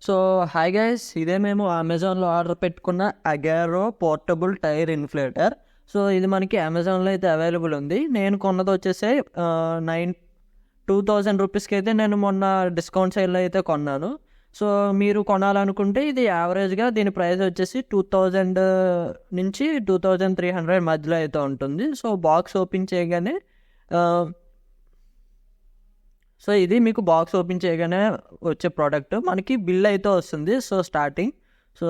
So hi guys, ఇదే మేము అమెజాన్లో ఆర్డర్ పెట్టుకున్న Agaro portable tyre inflator. So ఇది మనకి అమెజాన్లో అయితే అవైలబుల్ ఉంది. నేను కొన్నది వచ్చేసి 2,000 రూపీస్కి అయితే నేను మొన్న డిస్కౌంట్ సేల్లో అయితే కొన్నాను. సో మీరు కొనాలనుకుంటే ఇది యావరేజ్గా దీని ప్రైస్ వచ్చేసి 2,000 నుంచి 2,300 మధ్యలో అయితే ఉంటుంది. సో బాక్స్ ఓపెన్ చేయగానే సో ఇది మీకు బాక్స్ ఓపెన్ చేయగానే వచ్చే ప్రోడక్ట్ మనకి బిల్ అయితే వస్తుంది. సో స్టార్టింగ్ సో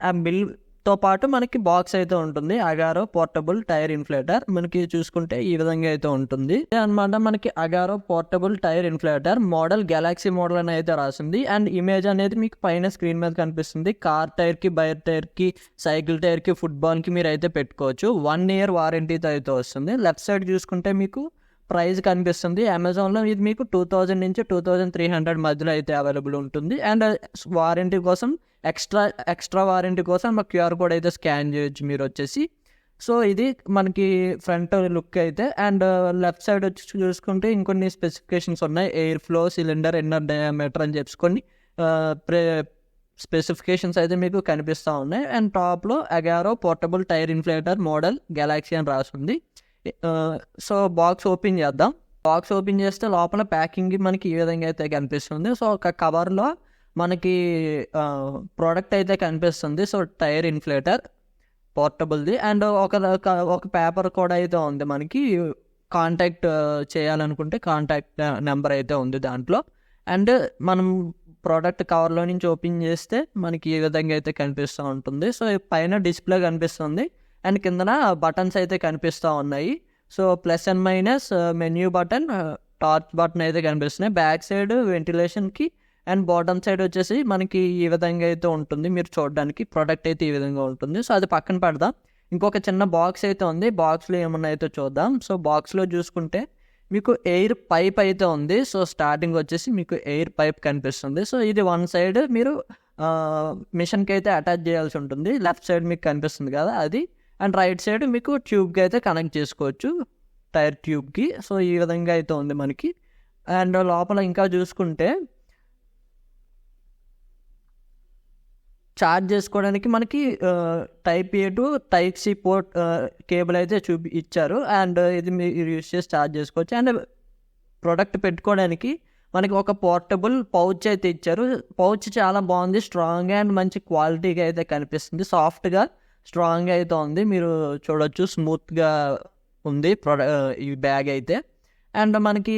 ఆ బిల్తో పాటు మనకి బాక్స్ అయితే ఉంటుంది. అగారో పోర్టబుల్ టైర్ ఇన్ఫ్లేటర్ మనకి చూసుకుంటే ఈ విధంగా అయితే ఉంటుంది అనమాట. మనకి Agaro portable tyre inflator model Galaxy model అని అయితే రాసింది. అండ్ ఇమేజ్ అనేది మీకు పైన స్క్రీన్ మీద కనిపిస్తుంది. కార్ టైర్కి, బైక్ టైర్కి, సైకిల్ టైర్కి, ఫుట్బాల్కి మీరు అయితే పెట్టుకోవచ్చు. 1 year వారంటీతో అయితే వస్తుంది. లెఫ్ట్ సైడ్ చూసుకుంటే మీకు ప్రైస్ కనిపిస్తుంది. అమెజాన్లో ఇది మీకు 2,000 నుంచి 2,300 మధ్యలో అయితే అవైలబుల్ ఉంటుంది. అండ్ వారంటీ కోసం ఎక్స్ట్రా వారంటీ కోసం మాకు QR కోడ్ అయితే స్కాన్ చేయొచ్చు మీరు వచ్చేసి. సో ఇది మనకి ఫ్రంట్ లుక్ అయితే. అండ్ లెఫ్ట్ సైడ్ వచ్చి చూసుకుంటే ఇంకొన్ని స్పెసిఫికేషన్స్ ఉన్నాయి. Air flow, cylinder, inner diameter అని చెప్పుకొని స్పెసిఫికేషన్స్ అయితే మీకు కనిపిస్తూ ఉన్నాయి. అండ్ టాప్లో Agaro portable tyre inflator model Galaxy అని రాస్తుంది. సో బాక్స్ ఓపెన్ చేద్దాం. బాక్స్ ఓపెన్ చేస్తే లోపల ప్యాకింగ్ మనకి ఈ విధంగా అయితే కనిపిస్తుంది. సో ఒక కవర్లో మనకి ప్రోడక్ట్ అయితే కనిపిస్తుంది. సో టైర్ ఇన్ఫ్లేటర్ పోర్టబుల్ది. అండ్ ఒక పేపర్ కూడా అయితే ఉంది. మనకి కాంటాక్ట్ చేయాలనుకుంటే కాంటాక్ట్ నెంబర్ అయితే ఉంది దాంట్లో. అండ్ మనం ప్రోడక్ట్ కవర్లో నుంచి ఓపెన్ చేస్తే మనకి ఈ విధంగా అయితే కనిపిస్తూ ఉంటుంది. సో పైన డిస్ప్లే కనిపిస్తుంది. అండ్ కిందన బటన్స్ అయితే కనిపిస్తూ ఉన్నాయి. So plus and minus, menu button, torch button అయితే కనిపిస్తున్నాయి. బ్యాక్ సైడ్ వెంటిలేషన్కి అండ్ బాటమ్ సైడ్ వచ్చేసి మనకి ఈ విధంగా అయితే ఉంటుంది. మీరు చూడడానికి ప్రోడక్ట్ అయితే ఈ విధంగా ఉంటుంది. సో అది పక్కన పెడదాం. ఇంకొక చిన్న బాక్స్ అయితే ఉంది. బాక్స్లో ఏమన్నా అయితే చూద్దాం. సో బాక్స్లో చూసుకుంటే మీకు ఎయిర్ పైప్ అయితే ఉంది. సో స్టార్టింగ్ వచ్చేసి మీకు ఎయిర్ పైప్ కనిపిస్తుంది. సో ఇది వన్ సైడ్ మీరు మిషన్కి అయితే అటాచ్ చేయాల్సి ఉంటుంది. లెఫ్ట్ సైడ్ మీకు కనిపిస్తుంది కదా అది. అండ్ రైట్ సైడ్ మీకు ట్యూబ్కి అయితే కనెక్ట్ చేసుకోవచ్చు, టైర్ ట్యూబ్కి. సో ఈ విధంగా అయితే ఉంది మనకి. అండ్ లోపల ఇంకా చూసుకుంటే ఛార్జ్ చేసుకోవడానికి మనకి type A to type C port cable అయితే ఇచ్చారు. అండ్ ఇది మీరు యూజ్ చేసి ఛార్జ్ చేసుకోవచ్చు. అండ్ ప్రోడక్ట్ పెట్టుకోవడానికి మనకి ఒక పోర్టబుల్ పౌచ్ అయితే ఇచ్చారు. పౌచ్ చాలా బాగుంది, స్ట్రాంగ్గా అండ్ మంచి క్వాలిటీగా అయితే కనిపిస్తుంది. సాఫ్ట్గా స్ట్రాంగ్గా అయితే ఉంది, మీరు చూడొచ్చు. స్మూత్గా ఉంది ఈ బ్యాగ్ అయితే. అండ్ మనకి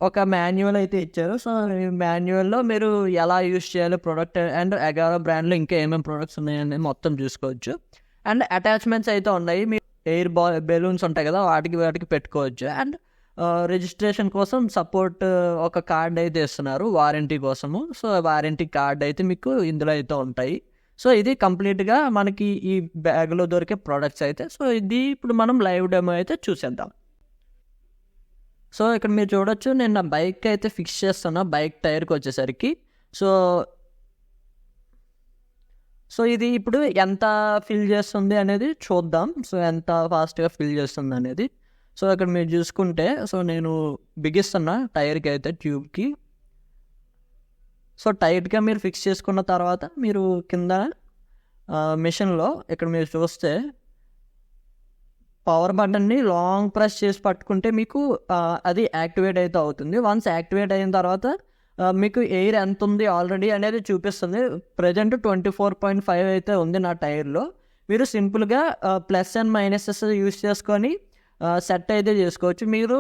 ఒక మాన్యువల్ అయితే ఇచ్చారు. సో ఈ మాన్యువల్లో మీరు ఎలా యూజ్ చేయాలి ప్రోడక్ట్ అండ్ అగారో బ్రాండ్లో ఇంకా ఏమేమి ప్రోడక్ట్స్ ఉన్నాయని మొత్తం చూసుకోవచ్చు. అండ్ అటాచ్మెంట్స్ అయితే ఉన్నాయి. మీరు ఎయిర్ బెలూన్స్ ఉంటాయి కదా, వాటికి పెట్టుకోవచ్చు. అండ్ రిజిస్ట్రేషన్ కోసం సపోర్ట్ ఒక కార్డ్ అయితే ఇస్తున్నారు వారంటీ కోసము. సో వారంటీ కార్డ్ అయితే మీకు ఇందులో అయితే ఉంటాయి. సో ఇది కంప్లీట్గా మనకి ఈ బ్యాగ్లో దొరికే ప్రోడక్ట్స్ అయితే. సో ఇది ఇప్పుడు మనం లైవ్ డెమో అయితే చూసేద్దాం. సో ఇక్కడ మీరు చూడొచ్చు, నేను నా బైక్ అయితే ఫిక్స్ చేస్తున్నా బైక్ టైర్కి వచ్చేసరికి. సో ఇది ఇప్పుడు ఎంత ఫిల్ చేస్తుంది అనేది చూద్దాం. సో ఎంత ఫాస్ట్గా ఫిల్ చేస్తుంది అనేది. సో ఇక్కడ మీరు చూసుకుంటే సో నేను బిగిస్తున్నా టైర్కి అయితే ట్యూబ్కి. సో టైట్గా మీరు ఫిక్స్ చేసుకున్న తర్వాత మీరు కింద మిషన్లో ఇక్కడ మీరు చూస్తే పవర్ బటన్ని లాంగ్ ప్రెస్ చేసి పట్టుకుంటే మీకు అది యాక్టివేట్ అయితే అవుతుంది. వన్స్ యాక్టివేట్ అయిన తర్వాత మీకు ఎయిర్ ఎంత ఉంది ఆల్రెడీ అనేది చూపిస్తుంది. ప్రజెంట్ 24.5 అయితే ఉంది నా టైర్లో. మీరు సింపుల్గా ప్లస్ అండ్ మైనసెస్ యూస్ చేసుకొని సెట్ అయితే చేసుకోవచ్చు. మీరు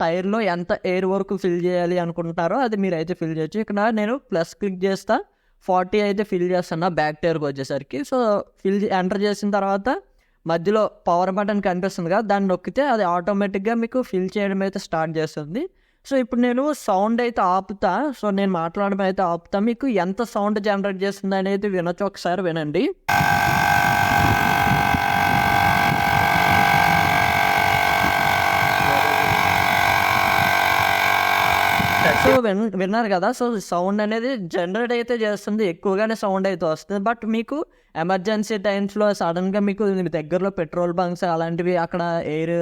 టైర్లో ఎంత ఎయిర్ వరకు ఫిల్ చేయాలి అనుకుంటున్నారో అది మీరు అయితే ఫిల్ చేయొచ్చు. ఇక్కడ నేను ప్లస్ క్లిక్ చేస్తా, 40 అయితే ఫిల్ చేస్తున్నా బ్యాక్ టైర్కి వచ్చేసరికి. సో ఎంటర్ చేసిన తర్వాత మధ్యలో పవర్ బటన్ కనిపిస్తుంది కదా, దాన్ని నొక్కితే అది ఆటోమేటిక్గా మీకు ఫిల్ చేయడం అయితే స్టార్ట్ చేస్తుంది. సో ఇప్పుడు నేను సౌండ్ అయితే ఆపుతా. సో నేను మాట్లాడడం అయితే ఆపుతా. మీకు ఎంత సౌండ్ జనరేట్ చేస్తుంది అనేది వినొచ్చు, ఒకసారి వినండి. సో విన్నారు కదా. సో సౌండ్ అనేది జనరేట్ అయితే చేస్తుంది, ఎక్కువగానే సౌండ్ అయితే వస్తుంది. బట్ మీకు ఎమర్జెన్సీ టైమ్స్లో సడన్గా మీకు దగ్గరలో పెట్రోల్ బంక్స్ అలాంటివి అక్కడ ఎయిర్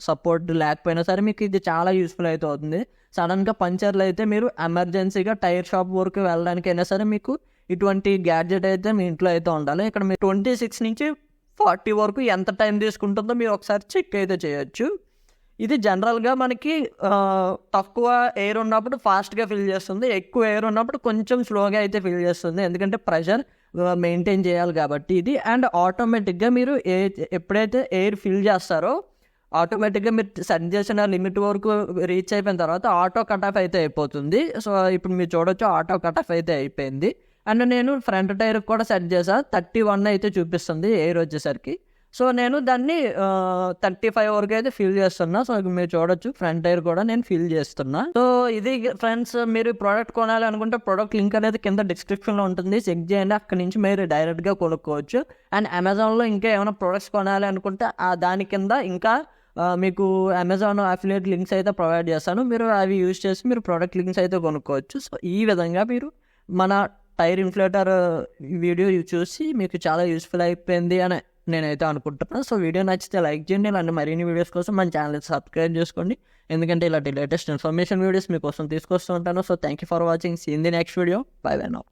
సపోర్ట్ లేకపోయినా సరే మీకు ఇది చాలా యూస్ఫుల్ అయితే అవుతుంది. సడన్గా పంచర్లు అయితే మీరు ఎమర్జెన్సీగా టైర్ షాప్ వరకు వెళ్ళడానికైనా సరే మీకు ఇటువంటి గ్యాడ్జెట్ అయితే మీ ఇంట్లో అయితే ఉండాలి. ఇక్కడ మీరు 26 నుంచి 40 వరకు ఎంత టైం తీసుకుంటుందో మీరు ఒకసారి చెక్ అయితే చేయొచ్చు. ఇది జనరల్గా మనకి తక్కువ ఎయిర్ ఉన్నప్పుడు ఫాస్ట్గా ఫిల్ చేస్తుంది, ఎక్కువ ఎయిర్ ఉన్నప్పుడు కొంచెం స్లోగా అయితే ఫిల్ చేస్తుంది, ఎందుకంటే ప్రెషర్ మెయింటైన్ చేయాలి కాబట్టి ఇది. అండ్ ఆటోమేటిక్గా మీరు ఎప్పుడైతే ఎయిర్ ఫిల్ చేస్తారో ఆటోమేటిక్గా మీరు సెట్ చేసిన లిమిట్ వరకు రీచ్ అయిపోయిన తర్వాత ఆటో కట్ ఆఫ్ అయితే అయిపోతుంది. సో ఇప్పుడు మీరు చూడొచ్చు ఆటో కట్ ఆఫ్ అయితే అయిపోయింది. అండ్ నేను ఫ్రంట్ టైర్ కూడా సెట్ చేశాను, 31 అయితే చూపిస్తుంది ఎయిర్ వచ్చేసరికి. సో నేను దాన్ని 35 వరకు అయితే ఫిల్ చేస్తున్నా. సో మీరు చూడొచ్చు ఫ్రంట్ టైర్ కూడా నేను ఫిల్ చేస్తున్నా. సో ఇది ఫ్రెండ్స్, మీరు ప్రోడక్ట్ కొనాలి అనుకుంటే ప్రోడక్ట్ లింక్ అనేది కింద డిస్క్రిప్షన్లో ఉంటుంది, చెక్ చేయండి. అక్కడి నుంచి మీరు డైరెక్ట్గా కొనుక్కోవచ్చు. అండ్ అమెజాన్లో ఇంకా ఏమైనా ప్రోడక్ట్స్ కొనాలి అనుకుంటే దాని కింద ఇంకా మీకు అమెజాన్ అఫిలియేట్ లింక్స్ అయితే ప్రొవైడ్ చేస్తాను, మీరు అవి యూజ్ చేసి మీరు ప్రోడక్ట్ లింక్స్ అయితే కొనుక్కోవచ్చు. సో ఈ విధంగా మీరు మన టైర్ ఇన్ఫ్లేటర్ వీడియో చూసి మీకు చాలా యూస్ఫుల్ అయిపోయింది అని నేనైతే అనుకుంటున్నాను. సో వీడియో నచ్చితే లైక్ చేయండి, ఇలాంటి మరిన్ని వీడియోస్ కోసం మన ఛానల్ సబ్స్క్రైబ్ చేసుకోండి, ఎందుకంటే ఇలాంటి లేటెస్ట్ ఇన్ఫర్మేషన్ వీడియోస్ మీకోసం తీసుకొస్తూ ఉంటాను. So thank you for watching, see in the next video, bye bye now.